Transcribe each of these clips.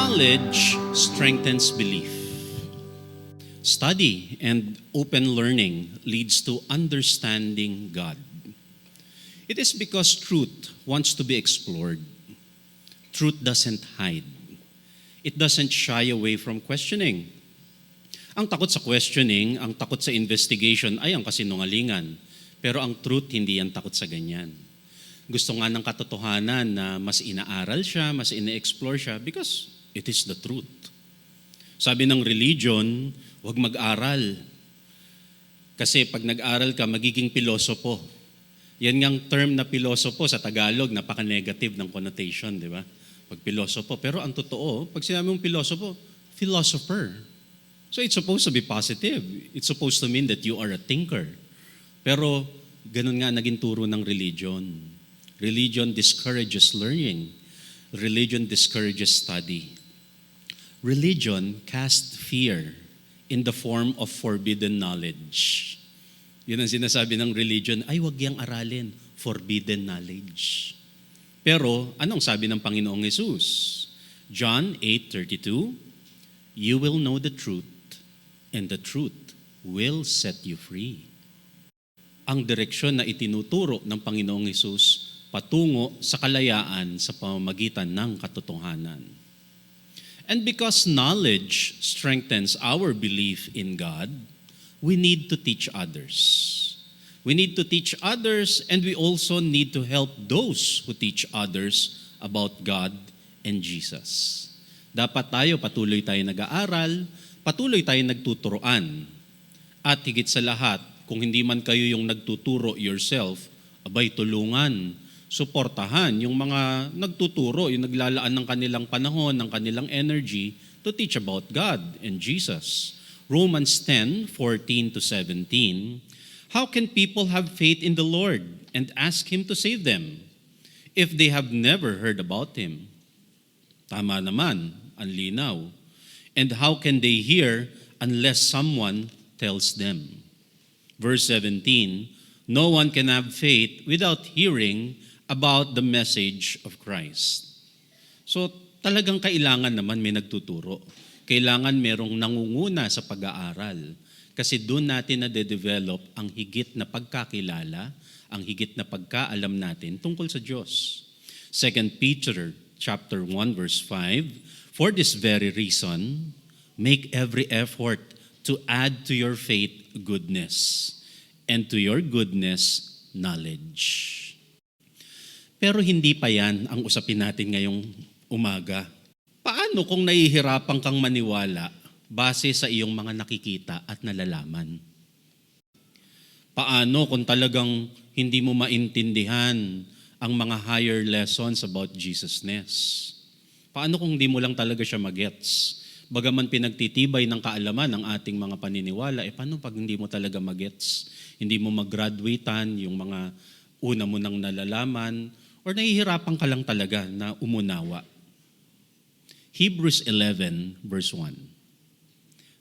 Knowledge strengthens belief. Study and open learning leads to understanding God. It is because truth wants to be explored. Truth doesn't hide. It doesn't shy away from questioning. Ang takot sa questioning, ang takot sa investigation ay ang kasinungalingan. Pero ang truth, hindi yan takot sa ganyan. Gusto nga ng katotohanan na mas inaaral siya, mas ina-explore siya because it is the truth. Sabi ng religion, huwag mag-aral. Kasi pag nag-aral ka, magiging pilosopo. Yan ngang term na pilosopo sa Tagalog, napaka-negative ng connotation, di ba? Pag pilosopo. Pero ang totoo, pag sinabi mong pilosopo, philosopher. So it's supposed to be positive. It's supposed to mean that you are a thinker. Pero ganun nga naging turo ng religion. Religion discourages learning. Religion discourages study. Religion casts fear in the form of forbidden knowledge. Yun ang sinasabi ng religion, ay wag yang aralin, forbidden knowledge. Pero anong sabi ng Panginoong Hesus? John 8:32, you will know the truth, and the truth will set you free. Ang direksyon na itinuturo ng Panginoong Hesus patungo sa kalayaan sa pamamagitan ng katotohanan. And because knowledge strengthens our belief in God, we need to teach others. We need to teach others, and we also need to help those who teach others about God and Jesus. Dapat patuloy tayo nag-aaral, patuloy tayo nagtuturoan. At higit sa lahat, kung hindi man kayo yung nagtuturo yourself, abay tulungan, suportahan yung mga nagtuturo, yung naglalaan ng kanilang panahon, ng kanilang energy to teach about God and Jesus. Romans 10:14-17, how can people have faith in the Lord and ask Him to save them if they have never heard about Him? Tama naman, ang linaw. And how can they hear unless someone tells them? Verse 17, no one can have faith without hearing about the message of Christ. So talagang kailangan naman may nagtuturo. Kailangan merong nangunguna sa pag-aaral. Kasi doon natin na-develop ang higit na pagkakilala, ang higit na pagkaalam natin tungkol sa Diyos. 2 Peter chapter 1 verse 5, for this very reason, make every effort to add to your faith goodness, and to your goodness knowledge. Pero hindi pa yan ang usapin natin ngayong umaga. Paano kung nahihirapan kang maniwala base sa iyong mga nakikita at nalalaman? Paano kung talagang hindi mo maintindihan ang mga higher lessons about Jesusness? Paano kung hindi mo lang talaga siya magets? Bagaman pinagtitibay ng kaalaman ng ating mga paniniwala, paano pag hindi mo talaga magets? Hindi mo mag-graduatean yung mga una mo nang nalalaman, or nahihirapan ka lang talaga na umunawa. Hebrews 11 verse 1.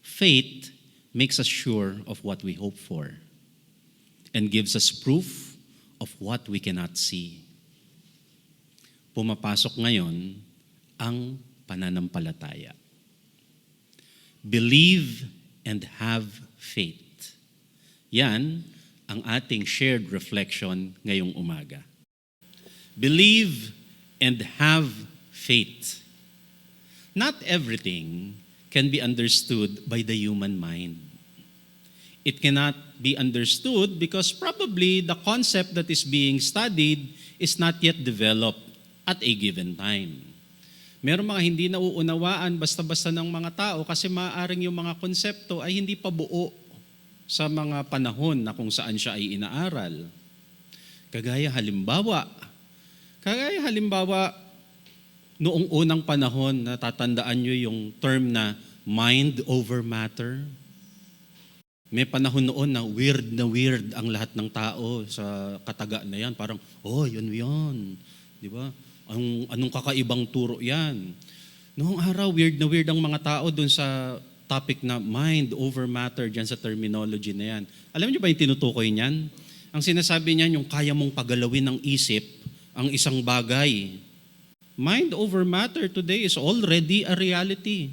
Faith makes us sure of what we hope for and gives us proof of what we cannot see. Pumapasok ngayon ang pananampalataya. Believe and have faith. Yan ang ating shared reflection ngayong umaga. Believe and have faith. Not everything can be understood by the human mind. It cannot be understood because probably the concept that is being studied is not yet developed at a given time. Meron mga hindi nauunawaan basta-basta ng mga tao kasi maaaring yung mga konsepto ay hindi pa buo sa mga panahon na kung saan siya ay inaaral. Kagaya halimbawa, noong unang panahon, natatandaan nyo yung term na mind over matter. May panahon noon na weird ang lahat ng tao sa kataga na yan. Parang, yun. Di ba? Anong kakaibang turo yan? Noong araw, weird ang mga tao dun sa topic na mind over matter dyan sa terminology na yan. Alam niyo ba yung tinutukoy niyan? Ang sinasabi niyan, yung kaya mong pagalawin ng isip ang isang bagay Mind over matter today is already a reality.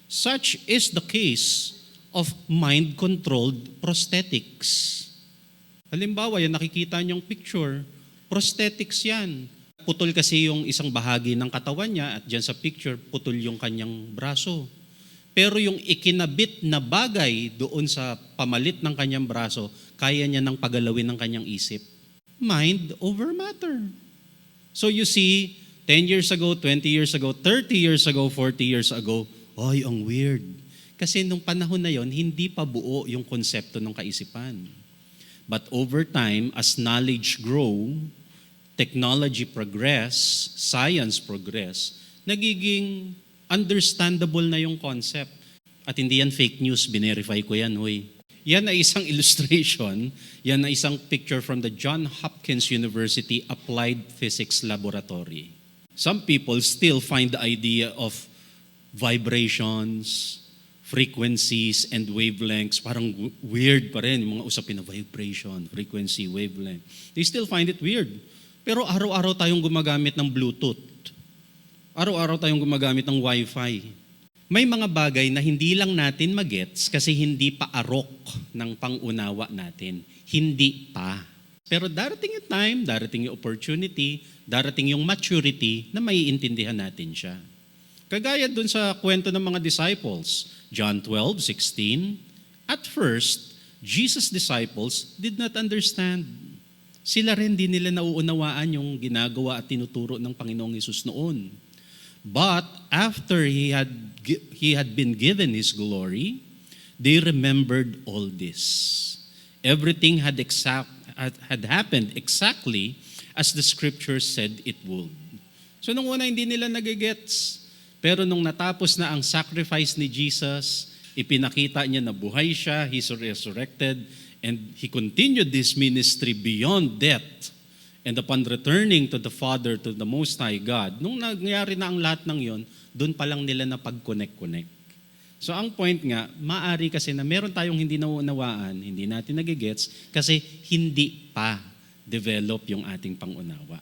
Such is the case of mind-controlled prosthetics. Halimbawa, yan nakikita niyong picture, prosthetics yan. Putol kasi yung isang bahagi ng katawan niya at dyan sa picture, putol yung kanyang braso. Pero yung ikinabit na bagay doon sa pamalit ng kanyang braso, kaya niya nang pagalawin ng kanyang isip. Mind over matter. So you see, 10 years ago, 20 years ago, 30 years ago, 40 years ago, ay, ang weird. Kasi nung panahon na yon, hindi pa buo yung konsepto ng kaisipan. But over time, as knowledge grow, technology progress, science progress, nagiging understandable na yung concept. At hindi yan fake news, binerify ko yan, hoy. Yan ay isang illustration, yan ay isang picture from the Johns Hopkins University Applied Physics Laboratory. Some people still find the idea of vibrations, frequencies, and wavelengths parang weird pa rin, yung mga usapin na vibration, frequency, wavelength. They still find it weird. Pero araw-araw tayong gumagamit ng Bluetooth. Araw-araw tayong gumagamit ng Wi-Fi. May mga bagay na hindi lang natin magets kasi hindi pa arok ng pangunawa natin. Hindi pa. Pero darating yung time, darating yung opportunity, darating yung maturity na maiintindihan natin siya. Kagaya dun sa kwento ng mga disciples, John 12:16, at first, Jesus' disciples did not understand. Sila rin di nila nauunawaan yung ginagawa at tinuturo ng Panginoong Hesus noon. But after he had been given His glory, they remembered all this. Everything had happened exactly as the Scripture said it would. So nung una hindi nila nagigets, pero nung natapos na ang sacrifice ni Jesus, ipinakita niya na buhay siya, He's resurrected, and He continued this ministry beyond death. And upon returning to the Father, to the Most High God, nung nangyari na ang lahat ng yon, doon pa lang nila na pag-connect. So ang point nga, maari kasi na meron tayong hindi nauunawaan, hindi natin nagigets, kasi hindi pa develop yung ating pangunawa.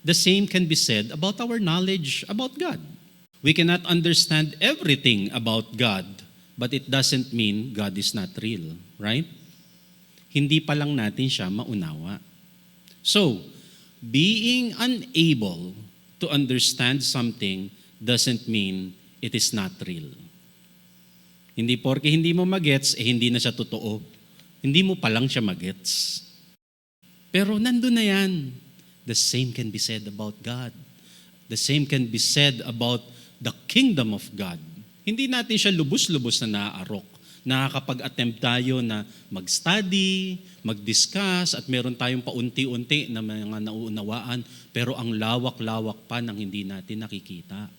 The same can be said about our knowledge about God. We cannot understand everything about God, but it doesn't mean God is not real, right? Hindi pa lang natin siya maunawa. So, being unable to understand something doesn't mean it is not real. Hindi porke hindi mo magets, hindi na siya totoo. Hindi mo pa lang siya magets. Pero nandun na yan. The same can be said about God. The same can be said about the kingdom of God. Hindi natin siya lubos-lubos na naaarok. Nakakapag-attempt tayo na mag-study, mag-discuss, at meron tayong paunti-unti na mga nauunawaan, pero ang lawak-lawak pa ng hindi natin nakikita.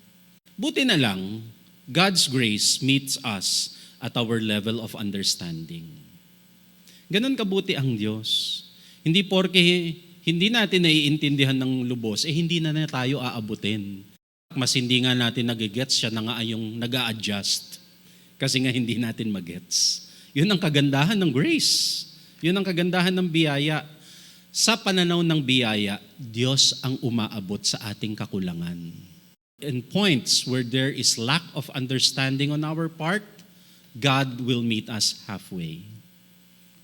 Buti na lang, God's grace meets us at our level of understanding. Ganon kabuti ang Diyos. Hindi porke hindi natin naiintindihan ng lubos, hindi na tayo aabutin. Mas hindi nga natin nagigets, siya na nga yung nag-a-adjust. Kasi nga hindi natin magets. Yun ang kagandahan ng grace. Yun ang kagandahan ng biyaya. Sa pananaw ng biyaya, Diyos ang umaabot sa ating kakulangan. In points where there is lack of understanding on our part, God will meet us halfway.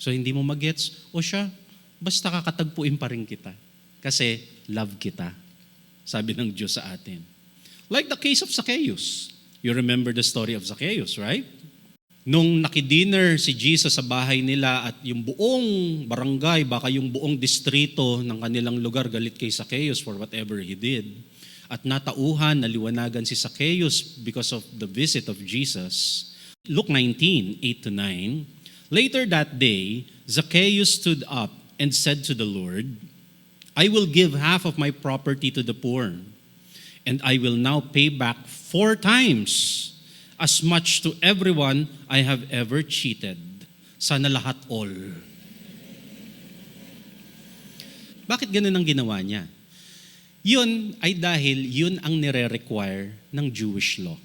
So hindi mo magets, o siya, basta kakatagpuin pa rin kita. Kasi love kita. Sabi ng Diyos sa atin. Like the case of Zacchaeus. You remember the story of Zacchaeus, right? Nung nakidinner si Jesus sa bahay nila at yung buong barangay, baka yung buong distrito ng kanilang lugar galit kay Zacchaeus for whatever he did. At natauhan, naliwanagan si Zacchaeus because of the visit of Jesus. Luke 19:8-9. Later that day, Zacchaeus stood up and said to the Lord, I will give half of my property to the poor, and I will now pay back 4 times as much to everyone I have ever cheated. Sana lahat all. Bakit ganun ang ginawa niya? Yun ay dahil yun ang nire-require ng Jewish law.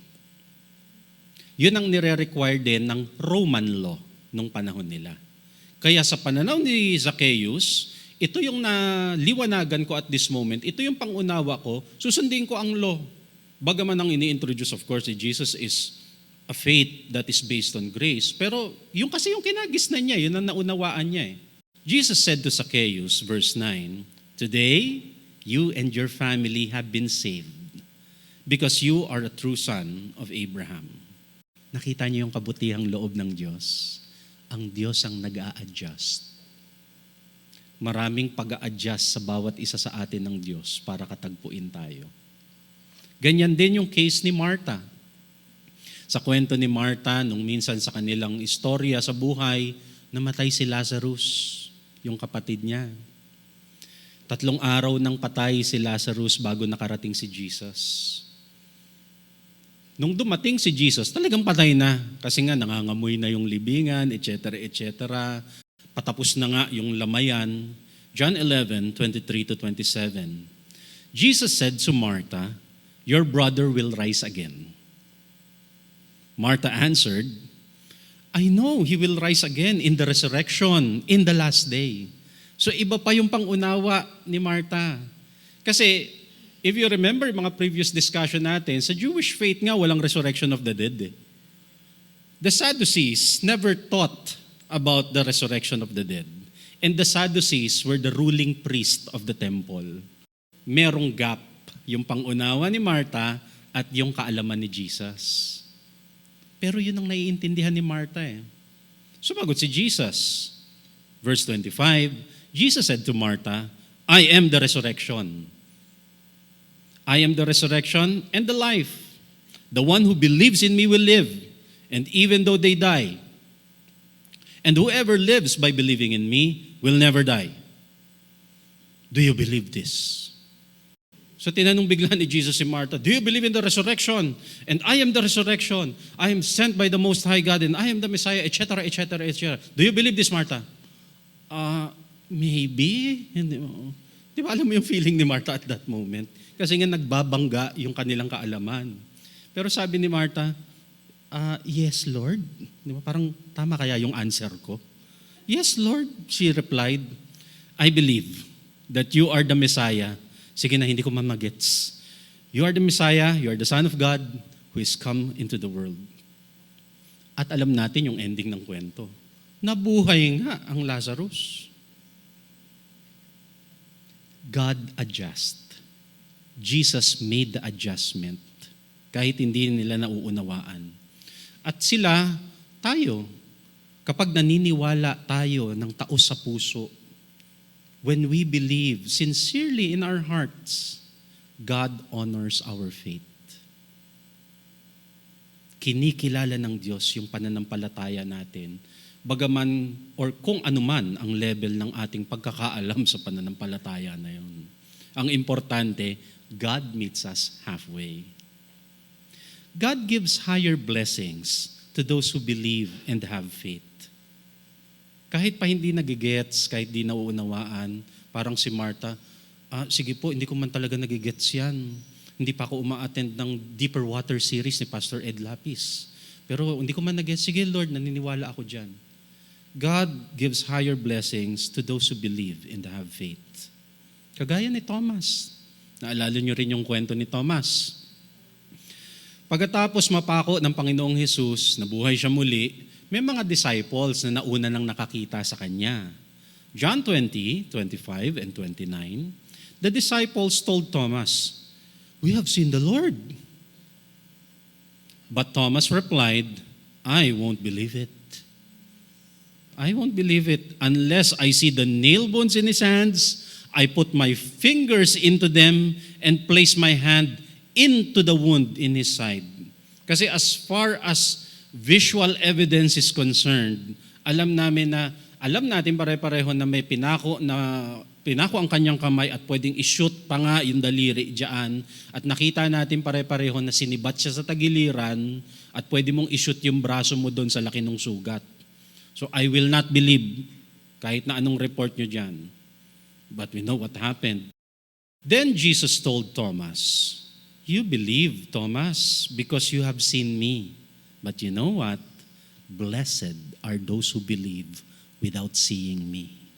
Yun ang nire-require din ng Roman law nung panahon nila. Kaya sa pananaw ni Zacchaeus, Ito yung naliwanagan ko at this moment. Ito yung pangunawa ko. Susundin ko ang law. Bagaman ang ini-introduce, of course, si Jesus is a faith that is based on grace. Pero yung kasi yung kinagisnan niya, yun ang naunawaan niya. Jesus said to Zacchaeus, verse 9, "Today, you and your family have been saved because you are a true son of Abraham." Nakita niyo yung kabutihang loob ng Diyos. Ang Diyos ang nag-a-adjust. Maraming pag-a-adjust sa bawat isa sa atin ng Diyos para katagpuin tayo. Ganyan din yung case ni Martha. Sa kwento ni Martha, nung minsan sa kanilang istorya sa buhay, namatay si Lazarus, yung kapatid niya. 3 araw nang patay si Lazarus bago nakarating si Jesus. Nung dumating si Jesus, talagang patay na. Kasi nga nangangamoy na yung libingan, etc., etc. Patapos na nga yung lamayan. John 11:23-27. Jesus said to Martha, "Your brother will rise again." Martha answered, "I know he will rise again in the resurrection, in the last day." So iba pa yung pangunawa ni Martha. Kasi if you remember mga previous discussion natin, sa Jewish faith nga walang resurrection of the dead. The Sadducees never taught about the resurrection of the dead. And the Sadducees were the ruling priest of the temple. Merong gap yung pangunawa ni Martha at yung kaalaman ni Jesus. Pero yun ang naiintindihan ni Martha eh. Sumagot si Jesus. Verse 25, Jesus said to Martha, "I am the resurrection. I am the resurrection and the life. The one who believes in me will live, and even though they die. And whoever lives by believing in me will never die." Do you believe this? So tinanong bigla ni Jesus si Martha, "Do you believe in the resurrection? And I am the resurrection. I am sent by the Most High God, and I am the Messiah, etc., etc., etc. Do you believe this, Martha?" Maybe. Hindi mo. Di ba alam mo yung feeling ni Martha at that moment? Kasi nga nagbabangga yung kanilang kaalaman. Pero sabi ni Martha, "Yes, Lord." Di ba? Parang tama kaya yung answer ko? "Yes, Lord," she replied. "I believe that you are the Messiah." Sige na, hindi ko mamagets. You are the Messiah, you are the Son of God who is come into the world. At alam natin yung ending ng kwento. Nabuhay nga ang Lazarus. God adjust. Jesus made the adjustment kahit hindi nila nauunawaan. At sila, tayo, kapag naniniwala tayo ng taos sa puso, when we believe sincerely in our hearts, God honors our faith. Kinikilala ng Diyos yung pananampalataya natin, bagaman or kung anuman ang level ng ating pagkakaalam sa pananampalataya na yun. Ang importante, God meets us halfway. God gives higher blessings to those who believe and have faith. Kahit pa hindi nagigets, kahit di nauunawaan, parang si Martha, sige po, hindi ko man talaga nagigets yan. Hindi pa ako uma-attend ng Deeper Water series ni Pastor Ed Lapis. Pero hindi ko man nagigets, sige Lord, naniniwala ako dyan. God gives higher blessings to those who believe and have faith. Kagaya ni Thomas. Naalala niyo rin yung kwento ni Thomas. Pagkatapos mapako ng Panginoong Hesus, nabuhay siya muli, may mga disciples na nauna nang nakakita sa Kanya. John 20:25 and 29, the disciples told Thomas, "We have seen the Lord." But Thomas replied, "I won't believe it. I won't believe it unless I see the nail wounds in his hands, I put my fingers into them, and place my hand into the wound in his side." Kasi as far as visual evidence is concerned, alam natin pare-pareho na may pinako ang kanyang kamay at pwedeng i-shoot pa nga yung daliri diyan, at nakita natin pare-pareho na sinibat siya sa tagiliran at pwede mong i-shoot yung braso mo doon sa laki ng sugat. So I will not believe kahit na anong report nyo diyan. But we know what happened. Then Jesus told Thomas, "You believe, Thomas, because you have seen me. But you know what? Blessed are those who believe without seeing me."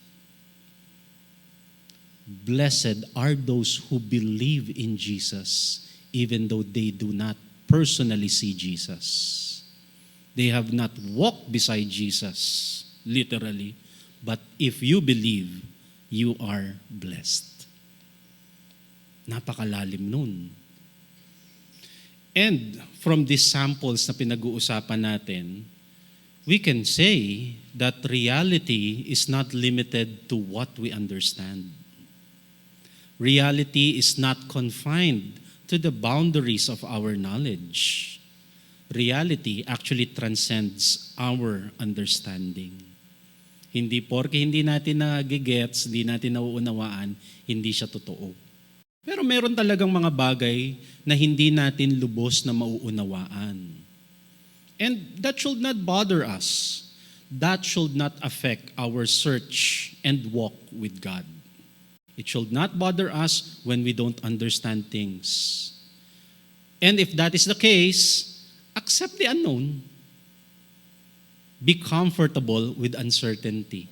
Blessed are those who believe in Jesus, even though they do not personally see Jesus. They have not walked beside Jesus, literally. But if you believe, you are blessed. Napakalalim nun. And from these samples na pinag-uusapan natin, we can say that reality is not limited to what we understand. Reality is not confined to the boundaries of our knowledge. Reality actually transcends our understanding. Hindi porke hindi natin nagigets, hindi natin nauunawaan, hindi siya totoo. Pero meron talagang mga bagay na hindi natin lubos na mauunawaan. And that should not bother us. That should not affect our search and walk with God. It should not bother us when we don't understand things. And if that is the case, accept the unknown. Be comfortable with uncertainty.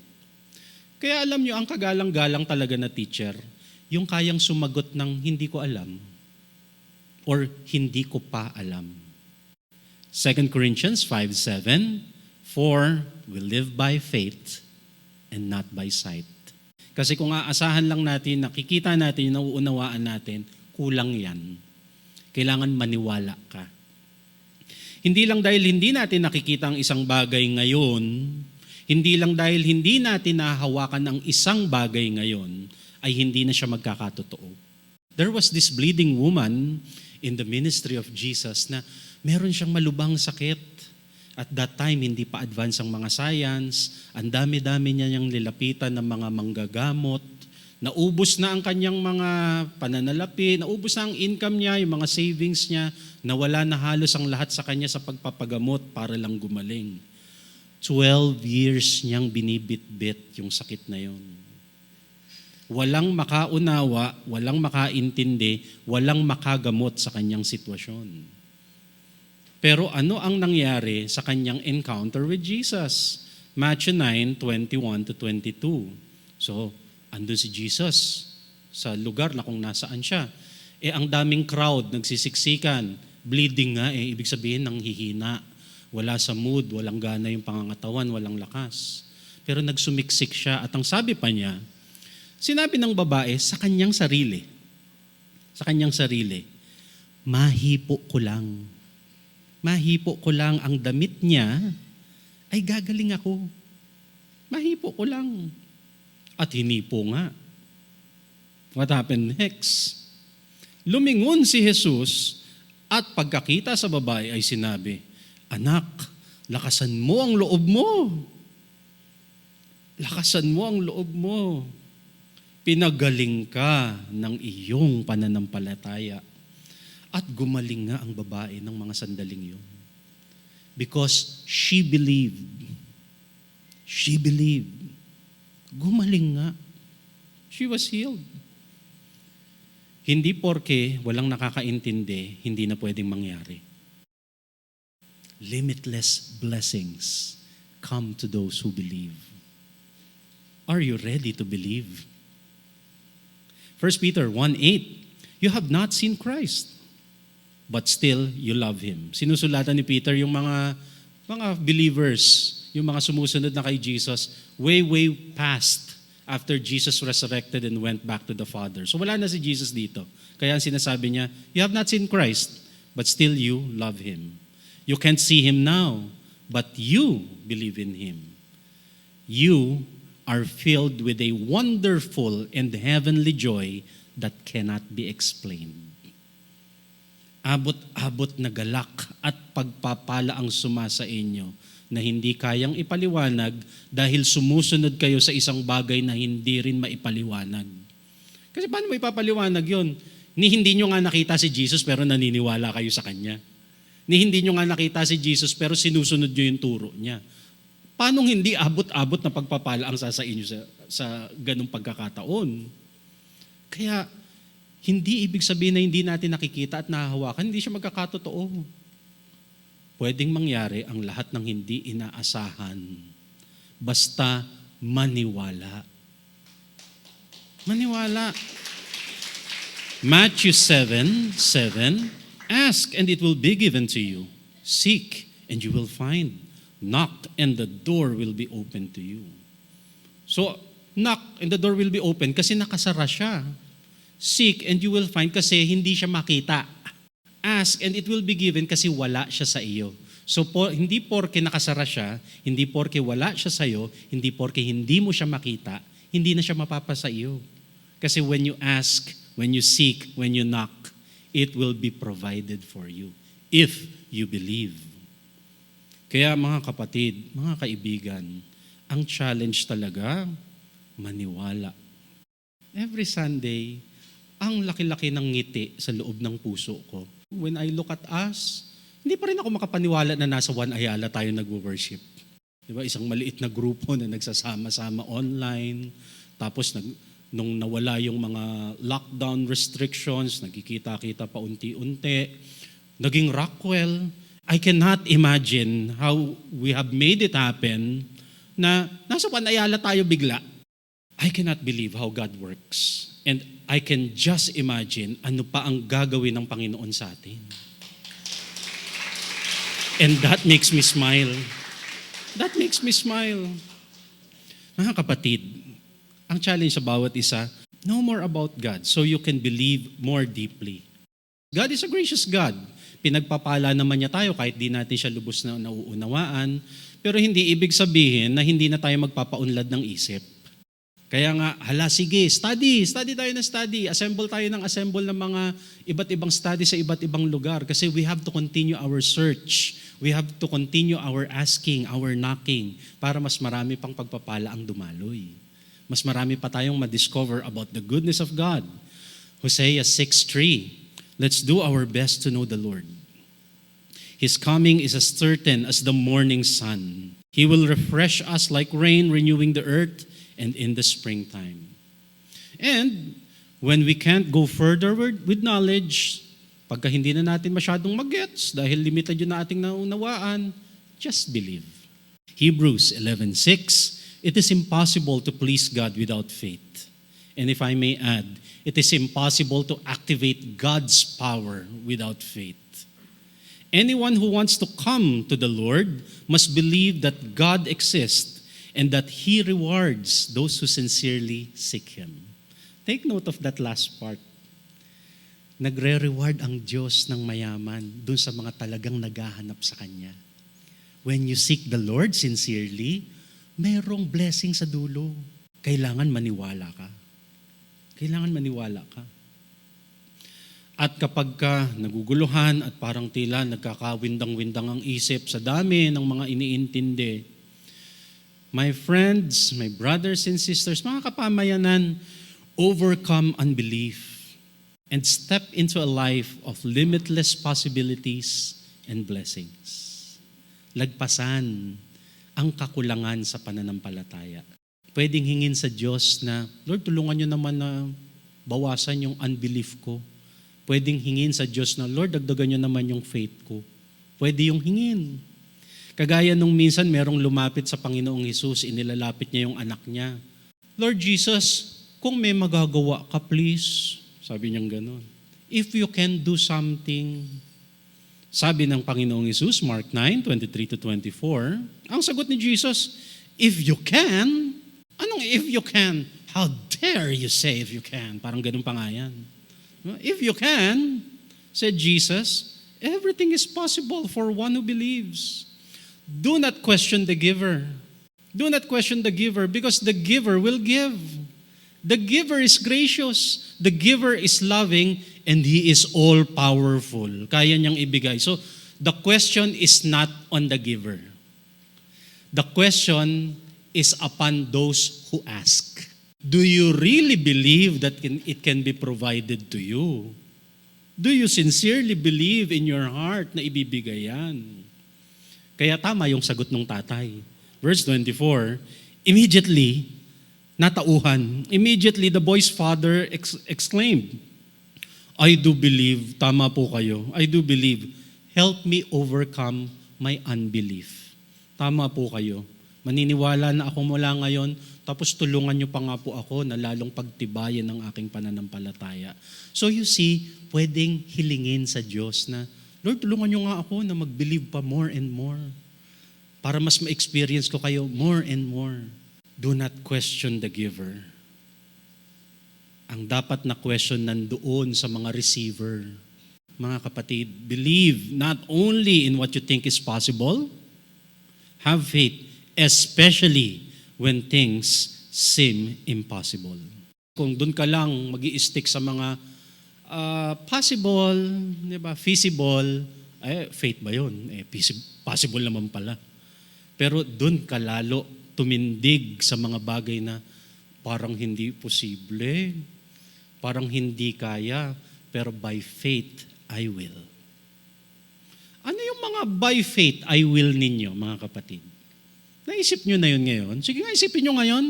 Kaya alam nyo, ang kagalang-galang talaga na teacher, yung kayang sumagot ng hindi ko alam or hindi ko pa alam. 2 Corinthians 5:7, "For we live by faith and not by sight." Kasi kung aasahan lang natin, nakikita natin, nauunawaan natin, kulang yan. Kailangan maniwala ka. Hindi lang dahil hindi natin nakikita ang isang bagay ngayon, hindi lang dahil hindi natin nahahawakan ang isang bagay ngayon, ay hindi na siya magkakatotoo. There was this bleeding woman in the ministry of Jesus na meron siyang malubhang sakit. At that time, hindi pa advance ang mga science, ang dami-dami niya niyang lilapitan ng mga manggagamot, naubos na ang kanyang mga pananalapi, naubos na ang income niya, yung mga savings niya, nawala na halos ang lahat sa kanya sa pagpapagamot para lang gumaling. 12 years niyang binibit-bit yung sakit na yun. Walang makaunawa, walang makaintindi, walang makagamot sa kanyang sitwasyon. Pero ano ang nangyari sa kanyang encounter with Jesus? Matthew 9:21-22. So, andun si Jesus sa lugar na kung nasaan siya. Ang daming crowd, nagsisiksikan, bleeding nga ibig sabihin nanghihina. Wala sa mood, walang gana yung pangangatawan, walang lakas. Pero nagsumiksik siya at ang sabi pa niya, sinabi ng babae sa kanyang sarili, mahipo ko lang ang damit niya, ay gagaling ako. Mahipo ko lang. At hinipo nga. What happened next? Lumingon si Jesus at pagkakita sa babae ay sinabi, "Anak, lakasan mo ang loob mo. Lakasan mo ang loob mo. Pinagaling ka ng iyong pananampalataya." At gumaling nga ang babae ng mga sandaling yun. Because she believed. She believed. Gumaling nga. She was healed. Hindi porke walang nakakaintindi, hindi na pwedeng mangyari. Limitless blessings come to those who believe. Are you ready to believe? 1 Peter 1:8, "You have not seen Christ, but still you love Him." Sinusulatan ni Peter yung mga believers, yung mga sumusunod na kay Jesus, way past after Jesus resurrected and went back to the Father. So wala na si Jesus dito. Kaya ang sinasabi niya, you have not seen Christ, but still you love Him. You can't see Him now, but you believe in Him. You are filled with a wonderful and heavenly joy that cannot be explained. Abot-abot na galak at pagpapala ang sumasa inyo na hindi kayang ipaliwanag dahil sumusunod kayo sa isang bagay na hindi rin maipaliwanag. Kasi paano mo ipapaliwanag yun? Hindi nyo nga nakita si Jesus pero naniniwala kayo sa Kanya. Hindi nyo nga nakita si Jesus pero sinusunod nyo yung turo niya. Paano hindi abot-abot na pagpapala ang sasa inyo sa ganung pagkakataon? Kaya, hindi ibig sabihin na hindi natin nakikita at nahahawakan, hindi siya magkakatotoo. Pwedeng mangyari ang lahat ng hindi inaasahan. Basta maniwala. Maniwala. Matthew 7:7, ask and it will be given to you. Seek and you will find. Knock and the door will be open to you. So, knock and the door will be open kasi nakasara siya. Seek and you will find kasi hindi siya makita. Ask and it will be given kasi wala siya sa iyo. So hindi porke nakasara siya, hindi porke wala siya sa iyo, hindi porke hindi mo siya makita, hindi na siya mapapasa iyo. Kasi when you ask, when you seek, when you knock, it will be provided for you if you believe. Kaya mga kapatid, mga kaibigan, ang challenge talaga, maniwala. Every Sunday, ang laki-laki ng ngiti sa loob ng puso ko. When I look at us, hindi pa rin ako makapaniwala na nasa One Ayala tayo nag-worship. Diba? Isang maliit na grupo na nagsasama-sama online. Tapos nung nawala yung mga lockdown restrictions, nagkikita-kita pa unti-unti. Naging Rockwell. I cannot imagine how we have made it happen na nasa One Ayala tayo bigla. I cannot believe how God works. And I can just imagine ano pa ang gagawin ng Panginoon sa atin. And that makes me smile. That makes me smile. Mga kapatid, ang challenge sa bawat isa, know more about God so you can believe more deeply. God is a gracious God. Pinagpapala naman niya tayo kahit di natin siya lubos na nauunawaan. Pero hindi ibig sabihin na hindi na tayo magpapaunlad ng isip. Kaya nga, sige, study tayo ng study. Assemble tayo ng mga iba't ibang study sa iba't ibang lugar. Kasi we have to continue our search. We have to continue our asking, our knocking, para mas marami pang pagpapala ang dumaloy. Mas marami pa tayong ma-discover about the goodness of God. Hosea 6:3, let's do our best to know the Lord. His coming is as certain as the morning sun. He will refresh us like rain, renewing the earth, and in the springtime. And when we can't go further with knowledge, pagka hindi na natin masyadong mag-gets dahil limited yun na ating naunawaan, just believe. Hebrews 11:6, it is impossible to please God without faith. And if I may add, it is impossible to activate God's power without faith. Anyone who wants to come to the Lord must believe that God exists and that He rewards those who sincerely seek Him. Take note of that last part. Nagre-reward ang Diyos ng mayaman dun sa mga talagang naghahanap sa Kanya. When you seek the Lord sincerely, mayroong blessing sa dulo. Kailangan maniwala ka. Kailangan maniwala ka. At kapag ka naguguluhan at parang tila nagkakawindang-windang ang isip sa dami ng mga iniintindi, my friends, my brothers and sisters, mga kapamayanan, overcome unbelief and step into a life of limitless possibilities and blessings. Lagpasan ang kakulangan sa pananampalataya. Pwedeng hingin sa Diyos na, Lord, tulungan niyo naman na bawasan yung unbelief ko. Pwedeng hingin sa Diyos na, Lord, dagdagan niyo naman yung faith ko. Pwede yung hingin. Kagaya nung minsan merong lumapit sa Panginoong Hesus, inilalapit niya yung anak niya. Lord Jesus, kung may magagawa ka, please. Sabi niyang gano'n. If you can do something. Sabi ng Panginoong Hesus, Mark 9:23-24, ang sagot ni Jesus, if you can. Anong if you can? How dare you say if you can? Parang ganun pa nga yan. If you can, said Jesus, everything is possible for one who believes. Do not question the giver. Do not question the giver because the giver will give. The giver is gracious. The giver is loving and He is all-powerful. Kaya niyang ibigay. So, the question is not on the giver. The question is upon those who ask. Do you really believe that it can be provided to you? Do you sincerely believe in your heart na ibibigay yan? Kaya tama yung sagot ng tatay. Verse 24, immediately the boy's father exclaimed, I do believe, tama po kayo, I do believe, help me overcome my unbelief. Tama po kayo. Maniniwala na ako mula ngayon, tapos tulungan niyo pa nga po ako na lalong pagtibayan ng aking pananampalataya. So you see, pwedeng hilingin sa Diyos na, Lord, tulungan niyo nga ako na mag-believe pa more and more para mas ma-experience ko kayo more and more. Do not question the giver. Ang dapat na question nandoon sa mga receiver. Mga kapatid, believe not only in what you think is possible, have faith, especially when things seem impossible. Kung doon ka lang mag-i-stick sa mga possible, di ba, feasible, faith ba yun? Possible naman pala. Pero doon ka lalo tumindig sa mga bagay na parang hindi posible, parang hindi kaya, pero by faith, I will. Ano yung mga by faith, I will ninyo, mga kapatid? Naisip nyo na yun ngayon? Sige nga, isipin nyo ngayon.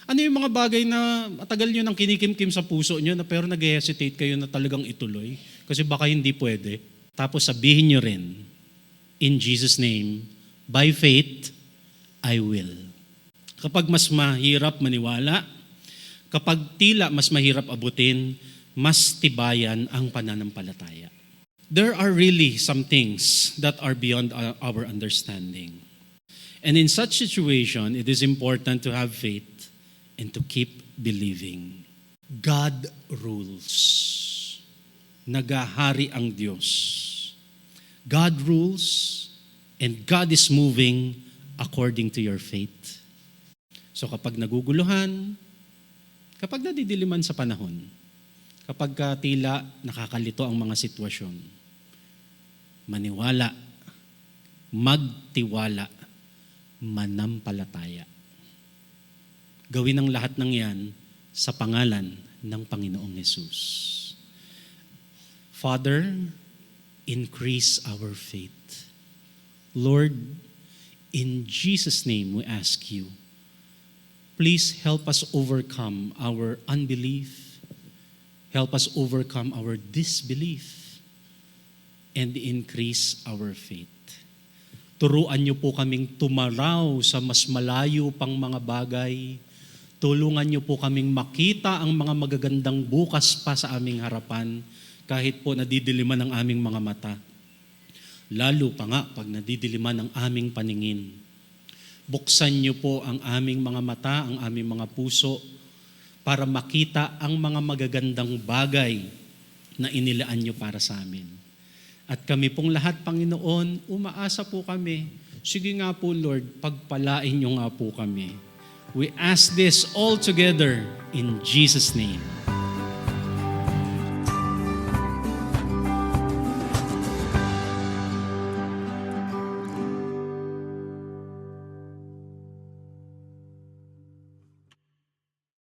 Ano yung mga bagay na matagal nyo nang kinikimkim sa puso nyo na pero nag-hesitate kayo na talagang ituloy? Kasi baka hindi pwede. Tapos sabihin nyo rin, in Jesus' name, by faith, I will. Kapag mas mahirap maniwala, kapag tila mas mahirap abutin, mas tibayan ang pananampalataya. There are really some things that are beyond our understanding. And in such situation, it is important to have faith and to keep believing. God rules. Nagahari ang Diyos. God rules and God is moving according to your faith. So kapag naguguluhan, kapag nadidiliman sa panahon, kapag tila nakakalito ang mga sitwasyon, maniwala, magtiwala, manampalataya. Gawin ang lahat ng yan sa pangalan ng Panginoong Hesus. Father, increase our faith. Lord, in Jesus' name we ask you, please help us overcome our unbelief, help us overcome our disbelief, and increase our faith. Turuan niyo po kaming tumaraw sa mas malayo pang mga bagay. Tulungan niyo po kaming makita ang mga magagandang bukas pa sa aming harapan kahit po nadidiliman ang aming mga mata. Lalo pa nga pag nadidiliman ang aming paningin. Buksan niyo po ang aming mga mata, ang aming mga puso para makita ang mga magagandang bagay na inilaan niyo para sa amin. At kami pong lahat, Panginoon, umaasa po kami. Sige nga po, Lord, pagpalain niyo nga po kami. We ask this all together in Jesus' name.